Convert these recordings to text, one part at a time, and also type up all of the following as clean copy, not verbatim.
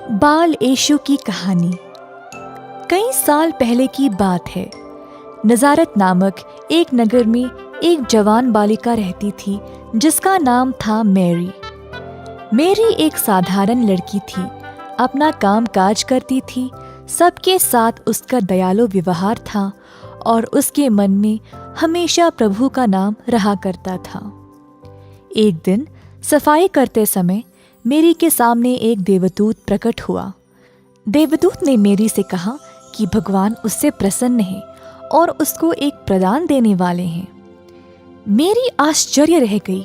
बाल यीशु की कहानी। कई साल पहले की बात है। नजारत नामक एक नगर में एक जवान बालिका रहती थी जिसका नाम था मैरी। मैरी एक साधारण लड़की थी, अपना काम काज करती थी, सबके साथ उसका दयालु व्यवहार था और उसके मन में हमेशा प्रभु का नाम रहा करता था। एक दिन सफाई करते समय मैरी के सामने एक देवदूत प्रकट हुआ। देवदूत ने मैरी से कहा कि भगवान उससे प्रसन्न है और उसको एक प्रदान देने वाले हैं। मैरी आश्चर्य रह गई।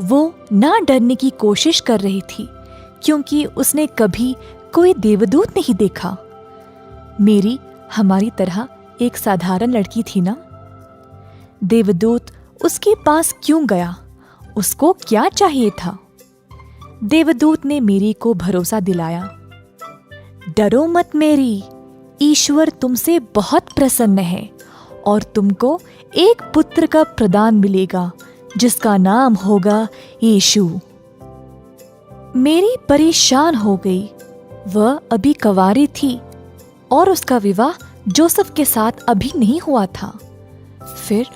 वो ना डरने की कोशिश कर रही थी क्योंकि उसने कभी कोई देवदूत नहीं देखा। मैरी हमारी तरह एक साधारण लड़की थी ना। देवदूत उसके पास क्यों गया? उसको क्या चाहिए था? देवदूत ने मैरी को भरोसा दिलाया। डरो मत मैरी, ईश्वर तुमसे बहुत प्रसन्न है और तुमको एक पुत्र का प्रदान मिलेगा जिसका नाम होगा यीशु। मैरी परेशान हो गई। वह अभी कंवारी थी और उसका विवाह जोसेफ के साथ अभी नहीं हुआ था। फिर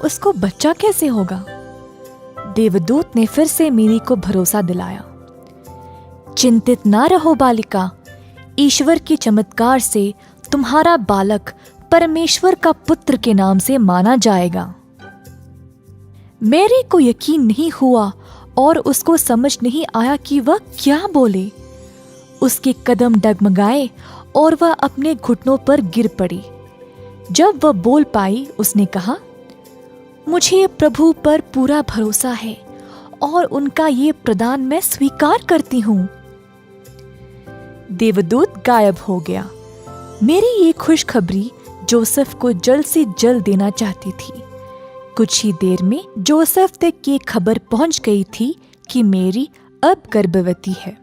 उसको बच्चा कैसे होगा? देवदूत ने फिर से मैरी को भरोसा दिलाया। चिंतित ना रहो बालिका, ईश्वर के चमत्कार से तुम्हारा बालक परमेश्वर का पुत्र के नाम से माना जाएगा। मैरी को यकीन नहीं हुआ और उसको समझ नहीं आया कि वह क्या बोले। उसके कदम डगमगाए और वह अपने घुटनों पर गिर पड़ी। जब वह बोल पाई उसने कहा, मुझे प्रभु पर पूरा भरोसा है और उनका ये प्रदान मैं स्वीकार करती हूँ। देवदूत गायब हो गया। मेरी ये खुशखबरी जोसेफ को जल्द से जल्द देना चाहती थी। कुछ ही देर में जोसेफ तक ये खबर पहुंच गई थी कि मैरी अब गर्भवती है।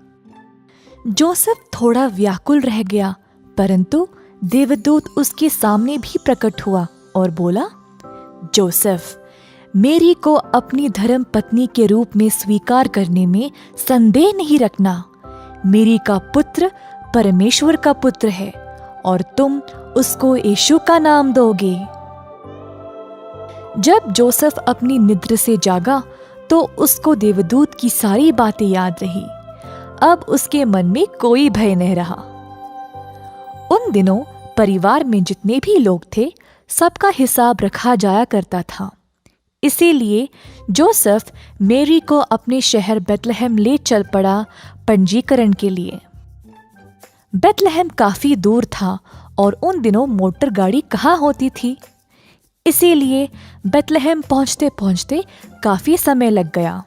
जोसेफ थोड़ा व्याकुल रह गया, परंतु देवदूत उसके सामने भी प्रकट हुआ और बोला, जोसेफ, मैरी को अपनी धर्म पत्नी के रूप में स्वीकार करने में संदेह नहीं रखना। मैरी का पुत्र परमेश्वर का पुत्र है और तुम उसको यीशु का नाम दोगे। जब जोसेफ अपनी निद्रा से जागा तो उसको देवदूत की सारी बातें याद रही। अब उसके मन में कोई भय नहीं रहा। उन दिनों परिवार में जितने भी लोग थे सबका हिसाब रखा जाया करता था। इसीलिए जोसेफ मैरी को अपने शहर बेतलहम ले चल पड़ा पंजीकरण के लिए। बेतलहम काफी दूर था और उन दिनों मोटर गाड़ी कहाँ होती थी। इसीलिए बेतलहम पहुंचते पहुंचते काफी समय लग गया।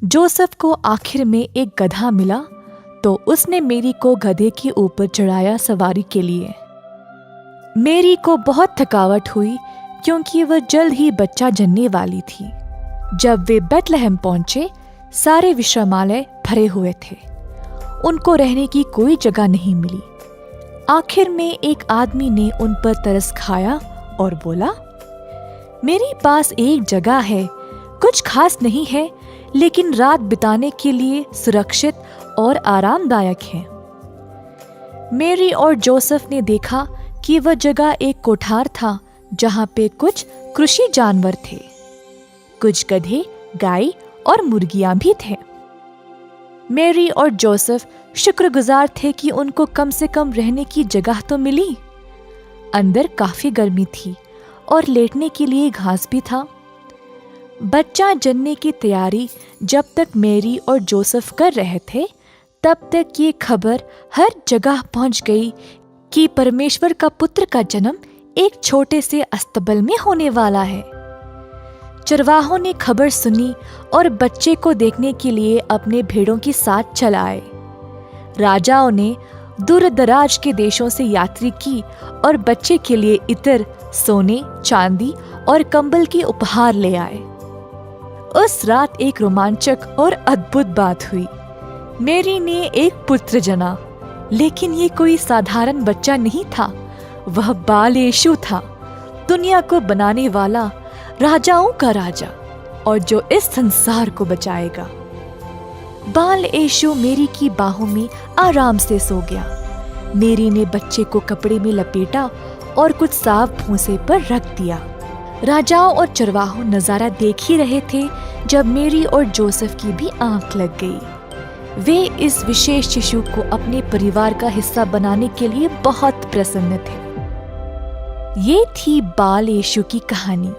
जोसेफ को आखिर में एक गधा मिला तो उसने मैरी को गधे के ऊपर चढ़ाया सवारी के लिए। मैरी को बहुत थकावट हुई क्योंकि वह जल्द ही बच्चा जनने वाली थी। जब वे बेतलहम पहुंचे, सारे विश्रामालय भरे हुए थे। उनको रहने की कोई जगह नहीं मिली। आखिर में एक आदमी ने उन पर तरस खाया और बोला, मेरे पास एक जगह है, कुछ खास नहीं है लेकिन रात बिताने के लिए सुरक्षित और आरामदायक है। मैरी और जोसेफ ने देखा कि वह जगह एक कोठार था जहाँ पे कुछ कृषि जानवर थे। कुछ गधे, गाय और मुर्गियां भी थे। मैरी और जोसेफ शुक्रगुजार थे कि उनको कम से कम रहने की जगह तो मिली। अंदर काफी गर्मी थी और लेटने के लिए घास भी था। बच्चा जनने की तैयारी जब तक मैरी और जोसेफ कर रहे थे, तब तक ये खबर हर जगह पहुंच गई कि परमेश्वर का पुत्र का जन्म एक छोटे से अस्तबल में होने वाला है। चरवाहों ने खबर सुनी और बच्चे को देखने के लिए अपने भेड़ों के साथ चल आए। राजाओं ने दूर दराज के देशों से यात्री की और बच्चे के लिए इत्र, सोने, चांदी और कंबल के उपहार ले आए। उस रात एक रोमांचक और अद्भुत बात हुई। मैरी ने एक पुत्र जना, लेकिन ये कोई साधारण बच्चा नहीं था। वह बाल यीशु था, दुनिया को बनाने वाला, राजाओं का राजा और जो इस संसार को बचाएगा। बाल यीशु मेरी की बाहों में आराम से सो गया। मेरी ने बच्चे को कपड़े में लपेटा और कुछ साफ भूसे पर रख दिया। राजाओं और चरवाहों नजारा देख ही रहे थे जब मेरी और जोसेफ की भी आंख लग गई। वे इस विशेष शिशु को अपने परिवार का हिस्सा बनाने के लिए बहुत प्रसन्न थे। ये थी बाल यीशु की कहानी।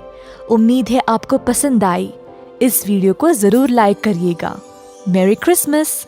उम्मीद है आपको पसंद आई। इस वीडियो को जरूर लाइक करिएगा। मेरी क्रिसमस।